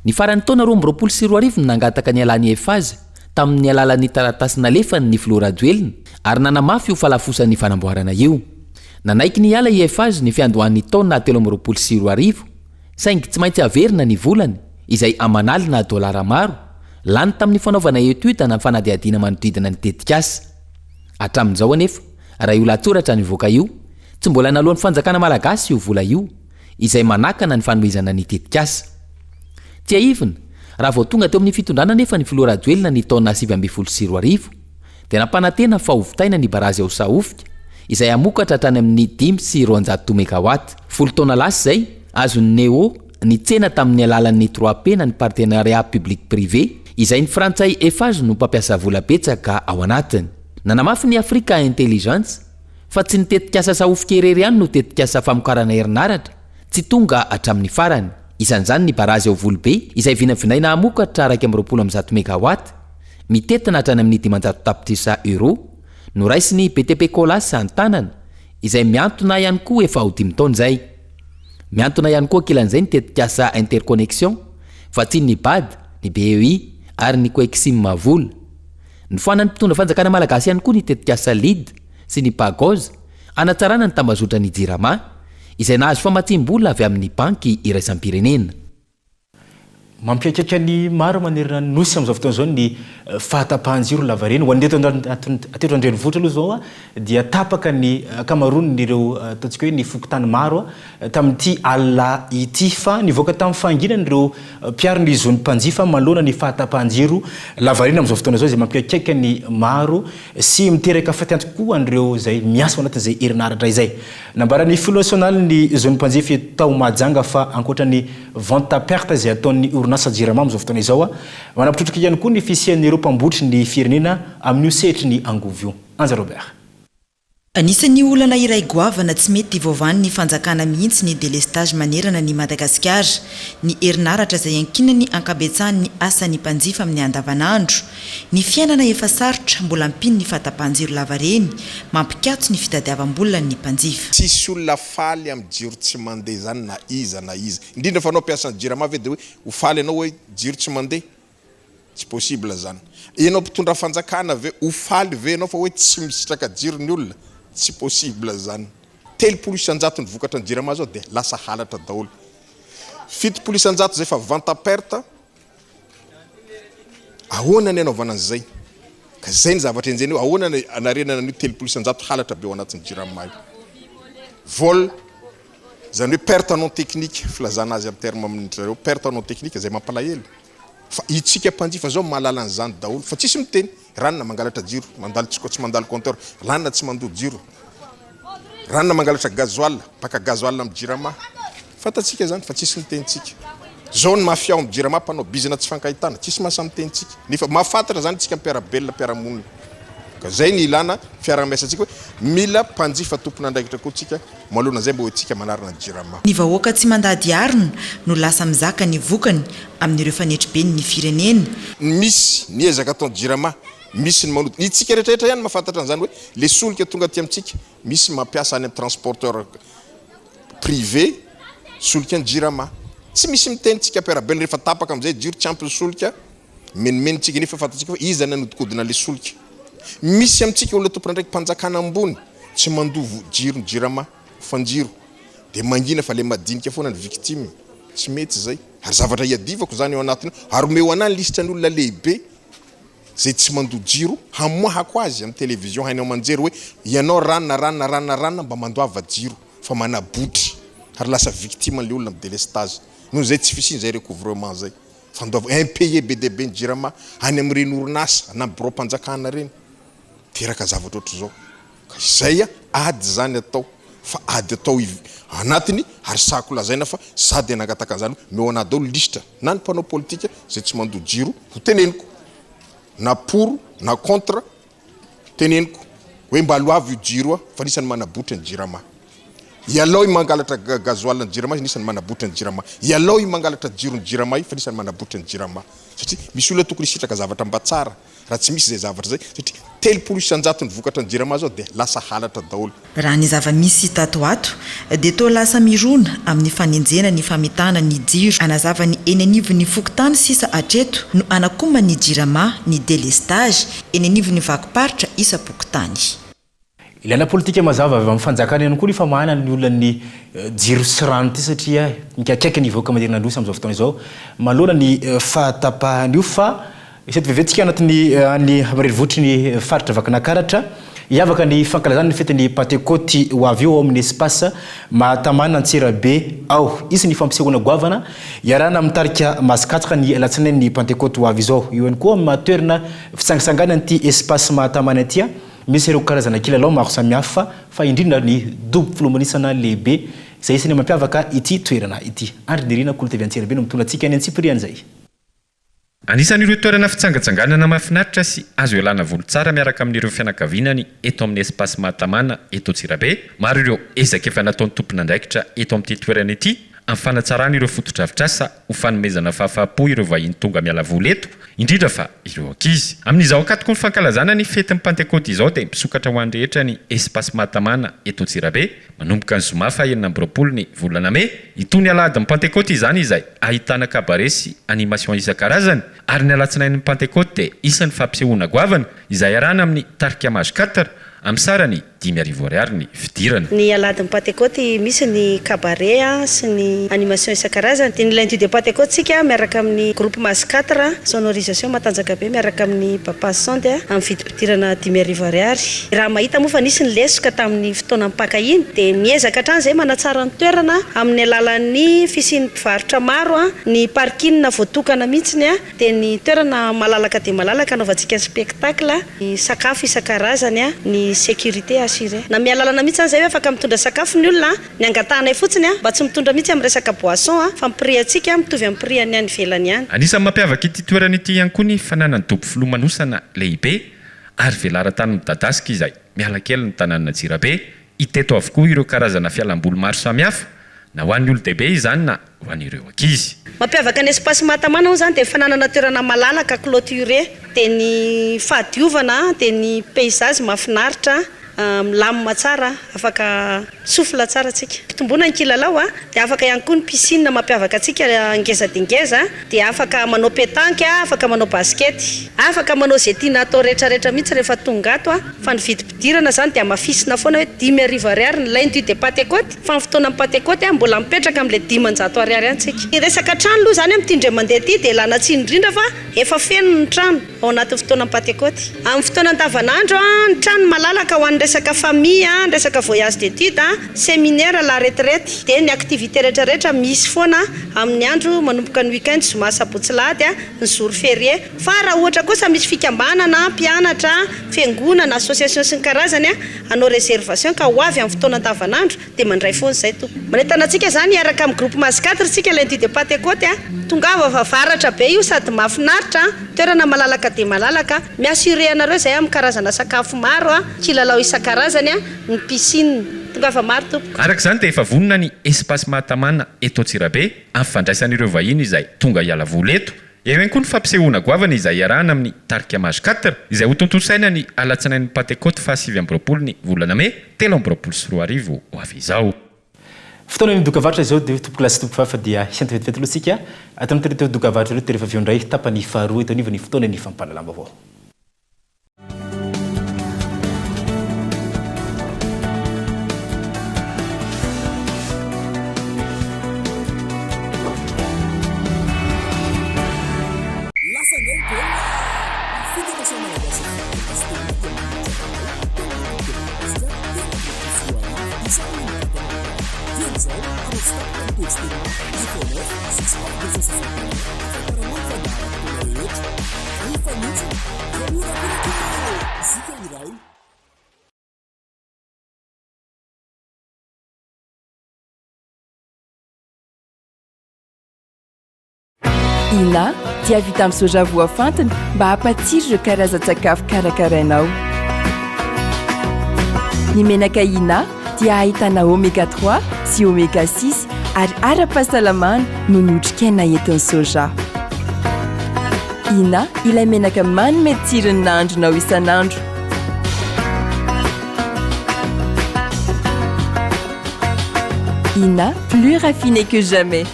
[SPEAKER 4] ny farany taona 2024 ny nangataka ny alany EFAZ tamin'ny alalan'ny taratasy nalefany ny filoha Joela ary nanamafy io falafosan'ny fanamboarana io nanaiky ny ala i EFAZ ny fiandohan'ny taona 2024 saingy tsy maintsy averina ny volany izay amanalina dolara maro lany tamin'ny fanaovana etude na fanadihadiana manodidina ny tetikasa. Hatramin'izao anefa raha io lahatsoratra nivoaka io tsy mbola nalohan'ny fanjakana malagasy io vola io izay manakana ny fanomezana ny tetikasa. Tsy aivina raha vao tonga teo amin'ny fitondrana nefa ny filoha rajoelina ny taona 2024 dia nampanantena fahovitaina ny barazy ao Saofika izay amokatra hatrany amin'ny 5.9 megawatt. Folo taona lasa izay azon'ny Neo ny tsena tamin'ny alalan'ny 3P na ny partenariat public privé izay ny frantsay Eiffage no mpampiasa vola betsaka ao anatiny. Nanamafy ny Africa Intelligence fa tsy ny tetikasa Saofika irery ihany no tetikasa famokarana herinaratra tsy tonga hatramin'ny farany. Isan'izany ny barazy ao Volobe izay vinavinaina amokatra 210 megawatt mitetina hatrany amin'ny 500 tapitrisa euro no raisiny BTP Colas Antanana izay miantona ihany koa efa ho 5 taona izay. Miantona ihany koa kilan'izay ny tetikasa Interconnexion fa tsy ny BAD, ny BEI ary ny Coexim Mavola. Ny foanany mpitondra fanjakana malagasy ihany koa ny tetikasa LID sy ny Pagoz anatsarana ny tambazotra ny Jirama izay nahazo famatsim-bola avy amin'ny banky iraisam-pirenena.
[SPEAKER 5] Mampiakatra ny maro manerana ny nosy amin'izao fotoana izao ny fahatapahan-jiro lavareny ho an'eto ateto andrenivohitra aloha zao dia tapaka ny akamaroan'ireo ataontsika hoe ny fokotany maro tamin'ity alina ity fa nivoaka tamin'ny fanginana ireo mpiaro ny zony mpanjifa manoloana ny fahatapahan-jiro lavareny amin'izao fotoana izao izay mampiakatra ny maro sy miteraka fatiantokoa an'ireo izay miasa ao anatin'izay herinaratra izay. Nambarany Filo National ny zony mpanjifa tao majanga fa ankoatra ny vente à perte izay ataon'ny orinasa Jirama amin'izao fotoana izao manapitrotrika ihany koa ny fisian'ireo mpambotry ny firenena amin'io setry ny angovio. Anja Robert.
[SPEAKER 14] Anisan'ny olana iray goavana tsy mety ivovany ny fanjakana mihitsy ny délestage manerana ny Madagasikara, ny herinaratra izay ankinany ankabetsahany ny asan'ny mpanjifa amin'ny andavanandro, ny fiainana efa sarotra mbola ampiny ny fahatapahan-jiro lavareny, mampikatso ny fitadiavam-bola ny mpanjifa.
[SPEAKER 15] Tsisy olona faly amin'ny jiro tsy mandeha zany na iza. Indrindra fa anao piasan'ny Jirama ve dia hoe ho faly anao hoe jiro tsy mandeha. Tsy possible zany. Ianao mpitondra fanjakana ve ho faly ve anao fa hoe tsy misitraka jiro ny olona. Tsy possible zany. 3 isanjato ny vokatra ny Jirama zao dia lasa halatra daholo. 7 isanjato zay fa vente à perte. Ahoana ny anaovana an'izay? Ka zay ny zavatra enjeny hoe ahoana ny anarenana ny 3 isanjato halatra be ao anatin'ny Jirama io. Vol zany hoe perte non technique filazana azy amin'ny terme amin'ireo perte non technique zay mampalahelo. Fa itsika mpanjifa zao mahalala an'izany daholo fa tsisy miteny ranona mangalatra jiro mandalo tsika tsy mandalo compteur lanina tsy mandoa jiro ranona mangalatra gazoil paka gazoil amin'ny Jirama fatatsika zany fa tsisy mitenitsika zao ny mafia amin'ny Jirama mpanao bizina tsy fankahitana tsisy mahasa mitenitsika nefa mahafantatra zany tsika mpiarabelona mpiaramonina ka zay ny ilana fiara-miasantsika hoe mila mpanjifa tompona andraikitra koa tsika malohana zay mba hoe tsika manarana Jirama.
[SPEAKER 14] Ny vahoaka tsy mandady arina no lasa mizaka ny vokany amin'ireo fanetribeny ny firenena.
[SPEAKER 15] Misy ny ezaka atao Jirama misy ny manoto itsika rehetrarehetra ihany mahafantatra an'izany hoe le solika tonga aty amintsika misy mampiasa any amin'ny transporteur privé solika ny Jirama tsy misy miteny tsika mpiarabelona rehefa tapaka amin'izay jiro tsy ampy ny solika menimenitsika nefa fantatsika fa iza nanodikodina le solika. Misy amintsika olona tompona ndraiky mpanjakana ambony tsy mandovo jiro ny Jirama fanjiro dia mangina fa le madinika foana ny victime tsy mety zay ary zavatra iadivako zany ao anatiny ary omeo anany lisitra ny olona lehibe zay tsy mandoa jiro hamoahako azy amin'ny télévision hainao manjery hoe ianao ranona mba mandoava jiro fa manabotry ary lasa victime le olona amin'ny délestage noho zay tsy fisiny zay recouvrement zay fandoava impayé be deabe ny Jirama any amin'ireny orinasa na bureau mpanjakana reny teraka zavatra ohatry zao ka izay ady zany atao fa ady atao anatiny ary sako lazaina fa sady anagataka an'izany meo anady ao lisitra na ny mpanao politika zay tsy mandoa jiro ho teneniko na pour na contre teneniko hoe mba aloavy io jiro fa nisany manabotry ny Jirama. Ialao i mangalatra gazoil ny Jirama nisany manabotry ny Jirama. Ialao i mangalatra jiro ny Jirama fa nisany manabotry ny Jirama. Satria misy olona tokony sitraka zavatra mba tsara raha tsy misy zay zavatra zay satria 3 isanjato ny vokatra ny Jirama zao dia lasa halatra daholo.
[SPEAKER 14] Raha ny zava-misy tato ato dia toa lasa mirona amin'ny fanenjena ny famitana ny jiro anazava ny eny anivon'ny fokotany sisa hatreto no anakoma ny Jirama ny délestage eny anivon'ny vakiparitra isa-pokotany.
[SPEAKER 5] Ilana politika mazava avy amin'ny fanjakana ihany koa ny famahana ny olona ny jiro sy rano ty satria mikakaiky ny voaka manerana androsa amin'izao fotoana izao manoloana ny fahatapahany io fa sady veventsika anatin'ny ny marivohitry ny faritra vakanakaratra iavaka ny fankalazana ny fety ny Pentecôte ho avy eo amin'ny espace Mahatamana Antsirabe ao isy ny fampisehoana goavana iarana amin'ny tarika masikatsaka ny alatsinainy ny Pentecôte ho avy izao io ihany koa amin'ny toerana fitsangasangana an'ity espace Mahatamana ity misy ireo karazana kilalao maro samihafa fa indrindra ny dobo filomanosana lehibe izay isany mampiavaka ity toerana ity andry nirina kolo tv Antsirabe no mitondra antsika any Antsipiriana zay.
[SPEAKER 16] Anisan'ireo toerana fitsangatsanganana mahafinaritra sy azo ialana voly tsara miaraka amin'ireo fianakavinany eto amin'ny espace Mahatamana eto Antsirabe. Maro ireo ezaka efa nataon'ny tompon'andraikitra eto amin'ity toerana ity amin'ny fanatsarana ireo fotodrafitrasa ho fanomezana fahafapo ireo vahiny tonga miala voly eto indrindra fa ireo ankizy. Amin'izao akatoko ny fankalazana ny fetin'ny Pentecôte izao dia misokatra ho an'ny rehetra ny espace Mahatamana eto Antsirabe manomboka ny zoma fa 20 ny volana May itony alahadin'ny Pentecôte izany izay ahitana kabare sy animation isan-karazany ary ny alatsinain'ny Pentecôte dia isan'ny fampisehoana goavana izay arahana amin'ny tarika mage 4 amin'ny sarany 10,000 ariary ny fidirana.
[SPEAKER 17] Ny aladin'ny Pentecôte misy ny cabaret sy ny animation isan-karazany dia ny lundi de Pentecôte sika miaraka amin'ny groupe mage 4 sonorisation matanjaka be miaraka amin'ny papa sonde amin'ny vidy fidirana 10,000 ariary. Raha mahita moa fa nisy ny lesoka tamin'ny fotoana mipaka iny dia niezaka hatrany izay manatsara ny toerana amin'ny alalan'ny fisian'ny mpivarotra maro ny parking voatokana mihitsiny dia ny toerana malalaka dia malalaka anaovantsika spectacle ny sakafo isan-karazany ny sécurité assurée. Na mialalana mihitsy zay afaka mitondra sakafo ny olona ny angatanay fotsiny mba tsy mitondra mihitsy amin'ny resaka boisson fa prix antsika mitovy amin'ny prix any ivelany ihany.
[SPEAKER 16] Anisan'ny mampiavaka ity toerana ity ihany koa ny fananany dobo filomanosana lehibe ary velaran-tany midadasika izay miala kely ny tanàna Antsirabe iteto avokoa ireo karazana fialamboly maro samihafa na ho an'ny olon-dehibe izany na ho an'ireo ankizy.
[SPEAKER 17] Mampiavaka ny espace Mahatamana zany dia fananana toerana malalaka clôturé dia ny fahadiovana dia ny paysage mahafinaritra milamina tsara afaka sofla tsara tsika. Fitombona ny kilalao dia afaka ihany koa ny piscine mampiavaka atsika ngeza dia ngeza dia afaka manao pétanque afaka manao basket afaka manao zay tiana atao rehetrarehetra mihitsy rehefa tonga ato fa ny vidy mpidirana zany dia mafisina foana hoe 10,000 ariary ny lundi de Pentecôte fa ny fotoana Pentecôte mbola mipetraka amin'ilay 10,000 ariary ihany tsika. Ny resaka trano aloha zany amin'ny tindray mandeha ity dia lana tsiny indrindra fa efa feno ny trano ao anatin'ny fotoana Pentecôte. Amin'ny fotoana andavanandro ny trano malalaka ho an'ny resaka famille ny resaka voyage d'études séminaire la retraite dia ny activité rehetrarehetra misy foana amin'ny andro manomboka ny weekend zoma sabotsy lahady ny jour férié fa raha ohatra kosa misy fikambanana mpianatra fiangonana association sy ny karazany anao réservation ka ho avy amin'ny fotoana andavanandro dia mandray foana izay tompo. Manentana antsika zany iaraka amin'ny groupe mage 4 sika lundi de Pentecôte tongava vavaratra be io sady mahafinaritra toerana malalaka dia malalaka miassuré anareo izay amin'ny karazana sakafo maro kilalao isan-karazany ny piscine tongava maro tompo.
[SPEAKER 16] Araka izany dia efa vonona ny espace Mahatamana eto Antsirabe amin'ny fandraisan'ireo vahiny izay tonga hiala voly eto. Eo ihany koa ny fampisehoana goavana izay iarahana amin'ny tarika mage 4 izay ho tontosaina ny alatsinain'ny Pentecôte fa 20 ny volana May 2024 ho avy izao.
[SPEAKER 5] Fotoana ny dokavatra izao dia tompo klasy tompo fafa dia isany vetivety aloha sika atao teto dokavatra ireo terefa viondray tapany faharoa eto aniva ny fotoana ny fampalalamba avao.
[SPEAKER 18] Ina dia vita amin'ny soja voafantina mba hampatsiro ireo karazan-tsakafo karakarainao. Ny menaka Ina dia ahitana oméga 3 sy oméga 6 ary ara-pahasalamana noho ny otrikaina entin'ny soja. Ina ilay menaka manome tsirony nahandronao isan'andro. Ina plus raffiné que jamais.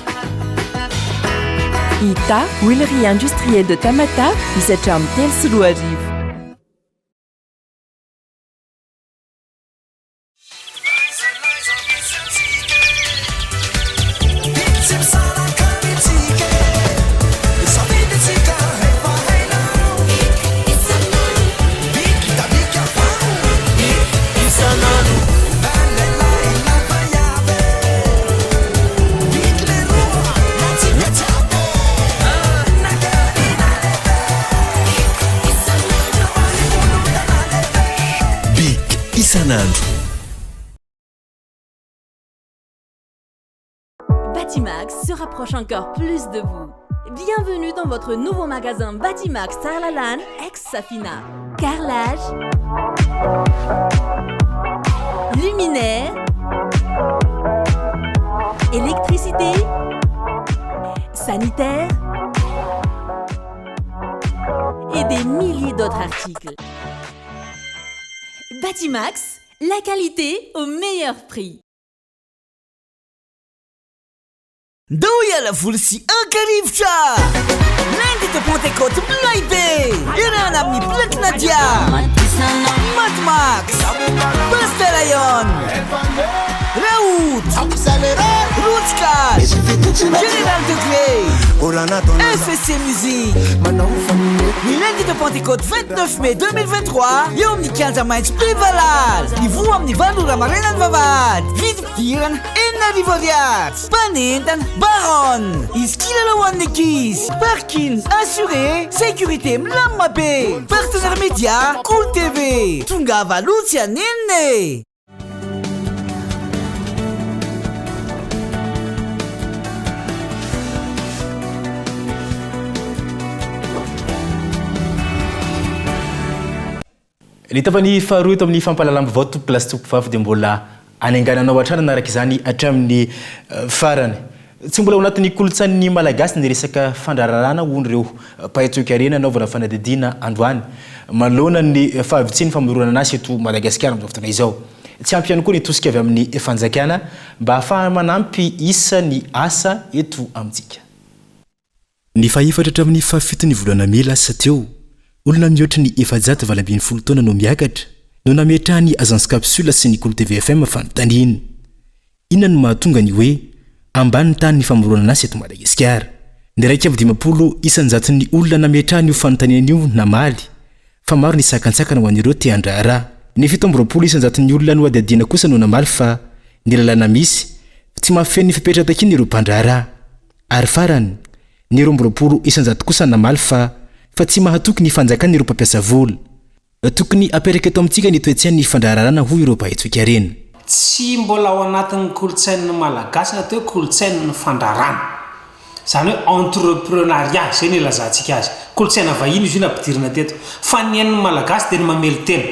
[SPEAKER 18] Ita, huilerie industrielle de Tamata, misy hatramin'ny 3 sy 4 arivo.
[SPEAKER 19] isan'andro.
[SPEAKER 2] Batimax se rapproche encore plus de vous. Bienvenue dans votre nouveau magasin Batimax Sarlalan ex-Safina. Carrelage, luminaire, électricité, sanitaire et des milliers d'autres articles. Batimax, la qualité au meilleur prix.
[SPEAKER 20] Doia la vulsi ankarivcha Lundi de Pentecôte Blaide Irana mi Black Nadia Mad Max Buster Lion Raoult Rootscat Général Degré FSC Musique Lundi de Pentecôte 29 mai 2023 Yom ni 15 mais Privalal Ivuam ni Valura Marina Vavad Vid Tiran Enna Rivoriat Panintan Baron Iskilalawan Nekis Parking assuré Sécurité Mlamabé Partenaire média Cool TV Tungava Lucia Nene.
[SPEAKER 5] Ny tapany faharoa eto amin'ny fampalalam-bavao tompo lasy tompo vavy dia mbola anaingananao hatrany anaraka izany hatramin'ny farany. Tsy mbola ao anatin'ny kolotsain'ny malagasy ny resaka fandrararana hono ireo pahetsokarena anaovana fanadidina androany manoloana ny fahavitsiny famorona an'asy eto Madagasikara amin'izao fotoana izao. Tsy ampy ihany koa ny tosika avy amin'ny fanjakana mba hahafaha manampy isa ny asa eto amintsika.
[SPEAKER 11] Ny fahefatra hatramin'ny fahafito ny volana May lasa teo olona mihoatra ny 720 taona no miakatra no nametrahany Agence Capsule sy ny Cool TV FM fanontaniana. Inona no mahatonga ny hoe ambany tany ny famorona an'asy eto Madagasikara? Ny 120 isanjaton'ny olona nametrahany io fanontaniana io namaly fa maro ny sakantsakana ho an'ireo te handraharaha. Ny 17 isanjaton'ny olona no adihadiana kosa no namaly fa ny lalàna misy tsy mahafeno ny fipetratakiny ireo mpandraharaha. Ary farany ny 20 isanjato kosa namaly fa tsy mahatoky ny fanjakana ireo mpampiasa vola. Tokony aperaka eto amintsika ny toetsain'ny fandraharana hoy ireo pahetsokarena.
[SPEAKER 21] Tsy mbola ao anatin'ny kolotsain'ny malagasy na hoe kolotsain'ny fandraharana. Zany hoe entrepreneuriat zay ny ilazantsika azy. Kolotsaina vahiny izy io nampidirina teto. Fa ny ain'ny malagasy dia ny mamely tena.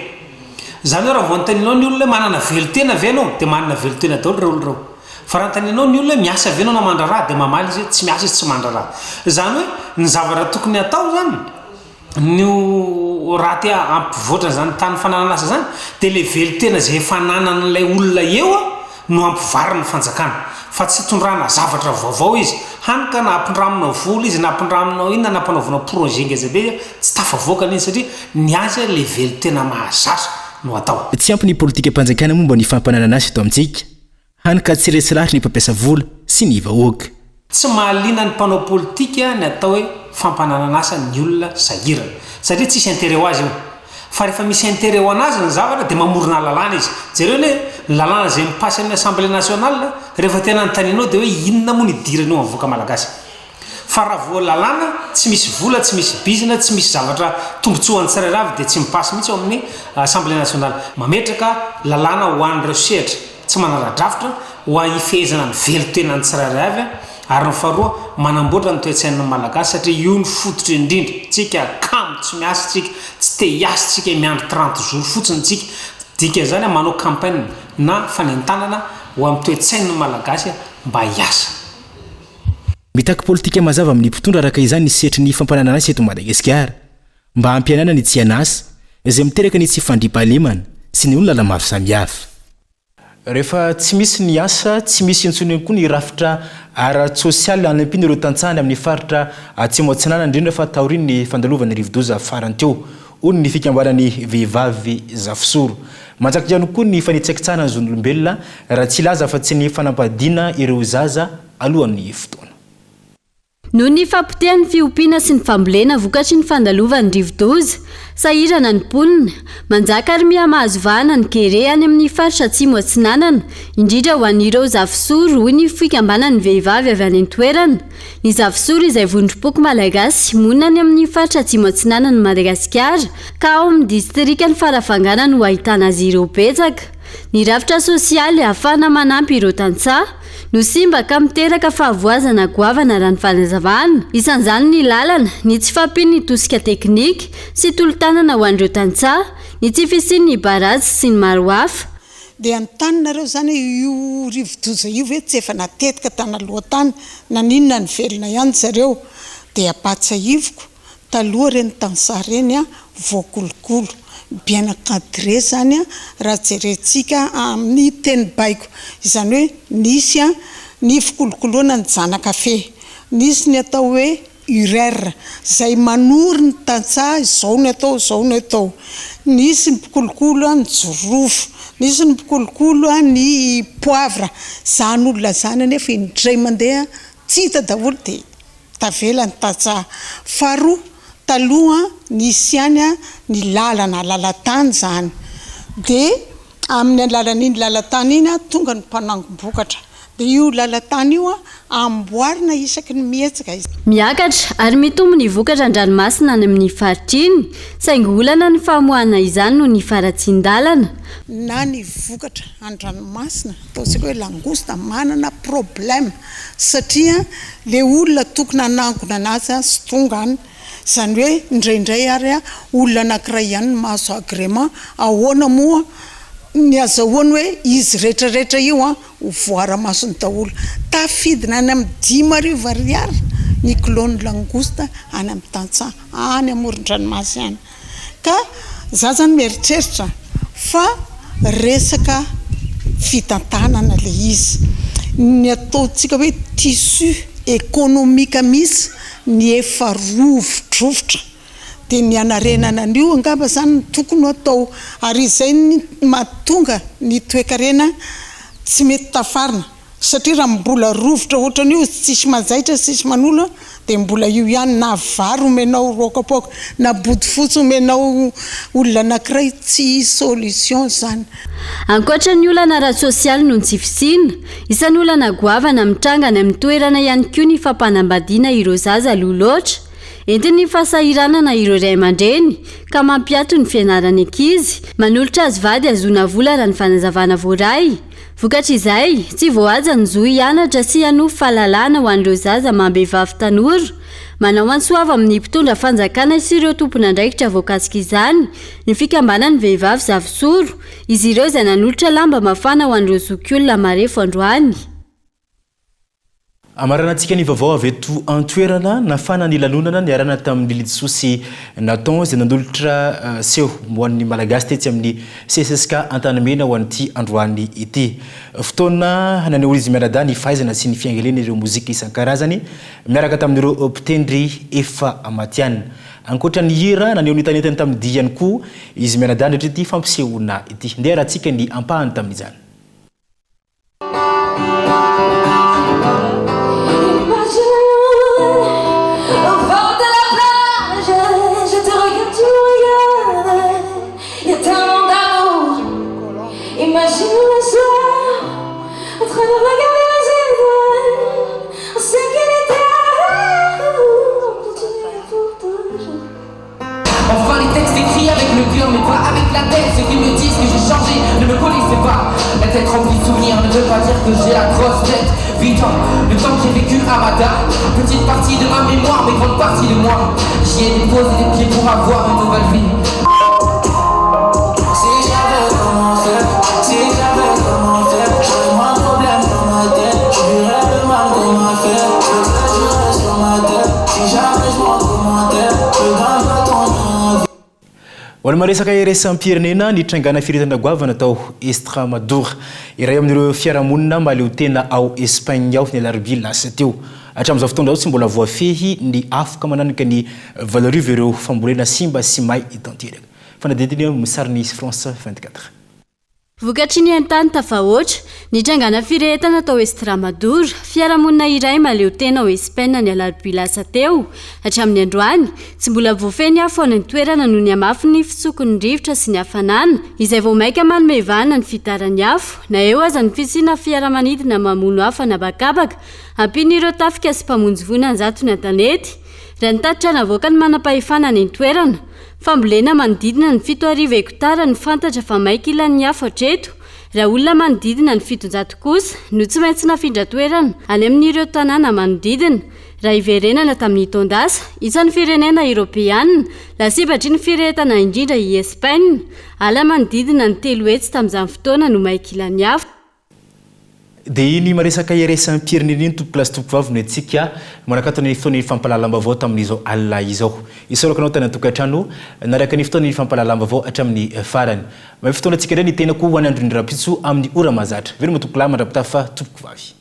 [SPEAKER 21] Zany hoe raha vao anontanianao ny olona manana velotena ve anao dia manana velotena daholo ireo olona ireo. Fa raha anontanianao ny olona miasa ve anao na mandraraha dia mamaly izy tsy miasa izy tsy mandraraha. Zany hoe ny zavatra tokony atao zany no raha te ampivoatra zany tany fananana asa zany dia le velotena zay efa nanan'ilay olona eo no ampivarina fanjakana. Fa tsy tondrana zavatra vaovao izy hanika na ampindraminao vola izy na ampindraminao inona na ampanaovanao projet ngezabe tsy tafavoaka niny satria ny azy le velotena mahazatra no atao.
[SPEAKER 11] Tsy ampy ny politika mpanjakana momba ny fampananana asa eto amintsika hanika tsy retsilahatra ny mpampiasa vola sy ny vahoaka.
[SPEAKER 21] Tsy mahaliana ny mpanao politika ny atao hoe fampananana asa ny olona sahirana satria tsisy intérêt ho azy io. Fa rehefa misy intérêt ho anazy ny zavatra dia mamorona lalàna izy. Jereo ny lalàna zay mipasy amin'ny Assemblée nationale rehefa tena anontanianao dia hoe inona moa ny idirany eo amin'ny voaka malagasy. Fa raha vao lalàna tsy misy vola, tsy misy bizina, tsy misy zavatra tombotsoa ny tsirairay avy dia tsy mipasy mihitsy ao amin'ny Assemblée nationale. Mametraka lalàna ho an'ireo sehatra tsy manara-drafitra ho ifehezana ny velotena ny tsirairay avy ary ny faharoa manamboatra ny toetsain'ny malagasy satria io ny fototra indrindra. Tsika kamo tsy miasa tsika tsy te hiasa tsika miandry 30 jours fotsiny tsika. Dika zany manao campagne na fanentanana ho amin'ny toetsain'ny malagasy mba hiasa.
[SPEAKER 11] Mitaky politika mazava amin'ny mpitondra araka izany ny setry ny fampananana asa eto Madagasikara mba hampianana ny tsy anasa izay miteraka ny tsy fandriam-pahalemana sy ny olona la maro samihafa.
[SPEAKER 5] Rehefa tsy misy ny asa tsy misy intsony koa ny rafitra ara-tsosialy anampiny ireo tantsahany amin'ny faritra atsimo atsinana indrindra fa taoriny fandalovany rivodoza farany teo hono ny fikambanany vehivavy Zafisoro. Manjaka ihany koa ny fanitsakitsahana ny zon'olombelona raha tsy laza fa tsy ny fanampadiana ireo zaza alohan'ny fotoana.
[SPEAKER 7] noho ny fampitehan'ny fiompiana sy ny fambolena vokatry ny fandalovan'ny rivodoza sahirana ny mponina manjaka ary mihamahazovahana ny kere any amin'ny faritra atsimo atsinanana indrindra ho an'ireo zavosoro hoy ny fikambanan'ny vehivavy avy any an-toerana ny zavosoro izay vondrom-poko malagasy monina any amin'ny faritra atsimo atsinanana Madagasikara ka ao amin'ny distrika ny farafangana no ahitana azy ireo betsaka ny rafitra sosialy ahafahana manampy ireo tantsaha no simba ka miteraka fahavoazana goavana raha ny fanazavana isan'izany ny lalana ny tsy fampiany tosika teknika sy tolotanana ho an'ireo tantsaha ny tsy fisian'ny barazy sy ny maro hafa
[SPEAKER 19] dia antanonareo zany io rivodoza io ve tsy efa natetika tanalohatany na ninona ny velona ihany zareo dia apatsahivoko taloha reny tantsaha reny a voakolokolo bien encadré zany raha jerentsika amin'ny teny baiko izany hoe nisy ny fikolokoloana ny janakafe nisy ny atao hoe urère zay manory ny tantsaha izao ny atao nisy ny pikolokolo ny jorofo nisy ny pikolokolo ny poivre zany olona zany anefa indray mandeha tsy hita daholo dia tavela ny tantsaha faharoa taloha nisy any ny lalana lalatany zany dia amin'ny alalan'iny lalatany iny tonga ny mpanangom-bokatra dia io lalatany io amboarina isaky ny mihetsika izy
[SPEAKER 7] miakatra ary mitombo ny vokatra an-dranomasina any amin'ny faritra iny saingy olana ny famoahana izany no ny faratsin-dalana
[SPEAKER 19] na ny vokatra an-dranomasina ataontsika hoe langouste manana problème satria le olona tokony hanangona anazy sy tonga any zany hoe indraindray ary olona anankiray ihany no mahazo agrément ahoana moa ny azahoany hoe izy rehetrarehetra io ho voara-masony daholo tafidina any amin'ny 10,000 ariary ny kilôny langouste any amin'ny tantsaha any amoron-dranomasy any ka za zany mieritreritra fa resaka fitantanana le izy ny ataontsika hoe tissu économique misy ny efa rovodrovotra dia ny anarenana an'io angamba zany ny tokony atao ary izay ny mahatonga ny toekarena tsy mety tafarina satria raha mbola rovotra ohatran'io tsisy mazaitra tsisy manolo dia mbola io ihany na vary omenao rokapoka na body fotsy omenao olona anankiray tsy solution zany
[SPEAKER 7] ankoatra ny olana ara-sosialy no ny tsifisina isan'ny olana goavana mitrangana amin'ny toerana ihany koa ny fampanambadiana ireo zaza aloha loatra entiny fahasahiranana ireo ray aman-dreny ka mampiato ny fianarany ankizy manolotra azy vady azona vola raha ny fanazavana voaray vokatra izay tsy voahaja ny zo hianatra sy hanofa fahalalana ho an'ireo zaza mambehivavy tanora manao ansoava amin'ny mpitondra fanjakana sy ireo tompona andraikitra voakasika izany ny fikambanan'ny vehivavy zavosoro izy ireo izay nanolotra lamba mafana ho an'ireo zokiolona marefo androany
[SPEAKER 5] amaranantsika ny vaovao avy eto antoerana nafana ny lanonana niarana tamin'ny lidisosy naton izay nanolotra seho hoan'ny malagasy tetsy amin'ny CSSK Antanamena ho an'ity androany ity fotoana naneho izy miarada ny fahaizana sy ny fiangelena ireo mozika isan-karazany miaraka tamin'ireo mpitendry efa matianina ankoatra ny hira naneho ny tanentany tamin'ny dia ihany koa izy miarada ndratra ity fampisehoana ity ndeha rahantsika ny ampahany tamin'izany
[SPEAKER 22] Imagine le soir, en train de regarder les étoiles, on sait qu'il était à on continue pour toujours.
[SPEAKER 23] Enfin les textes écrits avec le cœur mais pas avec la tête. Ceux qui me disent que j'ai changé ne me connaissaient pas. La tête remplie de souvenirs ne veut pas dire que j'ai la grosse tête. Vite, le temps que j'ai vécu à Mada, petite partie de ma mémoire mais grande partie de moi. J'y ai déposé des pieds pour avoir une nouvelle vie.
[SPEAKER 5] Wala maresaka iresampirenena nitrangana firetana goavana tao Extremadura iray amin'ireo fiarahamonina maleo tena ao Espagne ao ny alarobia lasa teo hatramin'izao fotoana izao tsy mbola voafehy ny afaka mananika ny valoriva ireo fambolena simba sy may itanteraka fanadidiny misariny France 24
[SPEAKER 7] vokatry ny an-tany tafahoatra nitrangana firehetana tao Estramadora fiarahamonina iray maleo tena ho Espaina ny alarobia lasa teo hatramin'ny androany tsy mbola voafeny afoana ny toerana noho ny amafy ny fitsokony rivotra sy ny hafanana izay vao maika manomevana ny fitarany afo na eo aza ny fisiana fiaramanidina mamono hafa na bakabaka ampian'ireo tafika sy mpamonjy voina ny zato ny an-tanety raha nitatitra navoaka ny manam-pahefana ny toerana fambolena manodidina ny 7,000 hektara ny fantatra fa maika ilan'ny hafa hatreto raha olona manodidina ny 700 kosa no tsy maintsy nafindra toerana any amin'ireo tanàna manodidina raha iverenana tamin'ny tondasa isan'ny firenena Europeana lasibatry ny firehetana indrindra i Espaina ala manodidina ny 3 hetsy tamin'izany fotoana no maika ilan'ny hafa
[SPEAKER 5] dia iny maresaka iresan'ny Pierre-Niriny tompolasy tompovavy no antsika manakatony fotoana ny fampalalam-bavao tamin'izao alina izao isoraka anao tany an-tokantrano naraka ny fotoana ny fampalalam-bavao hatramin'ny farany may fotoana antsika indray ny tena koa ho any andro ny rapitso amin'ny ora mahazatra very matokola mandrapitafa tompovavy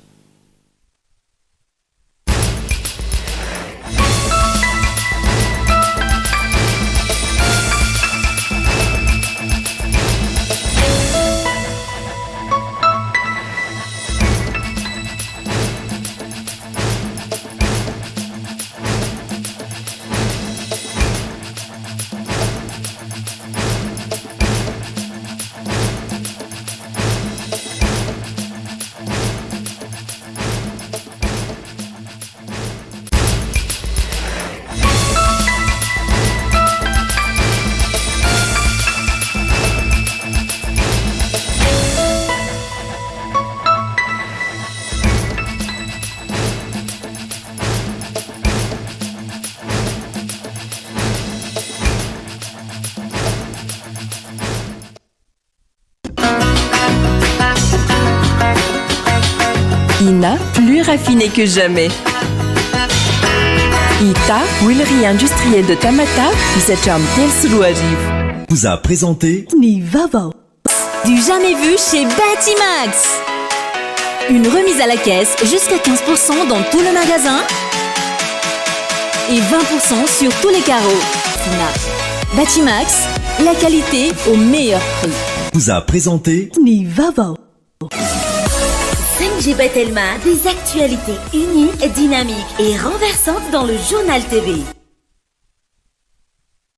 [SPEAKER 18] INA, plus raffiné que jamais. ITA, huilerie industrielle de Tamata, Isacham Telsrouarive.
[SPEAKER 1] Vous a présenté
[SPEAKER 2] Nivava. Du jamais vu chez Batimax. Une remise à la caisse jusqu'à 15% dans tout le magasin et 20% sur tous les carreaux. Batimax, la qualité au meilleur prix.
[SPEAKER 1] Vous a présenté
[SPEAKER 2] Nivava.
[SPEAKER 3] 5G Batelma, des actualités unies, dynamiques et renversantes dans le journal TV.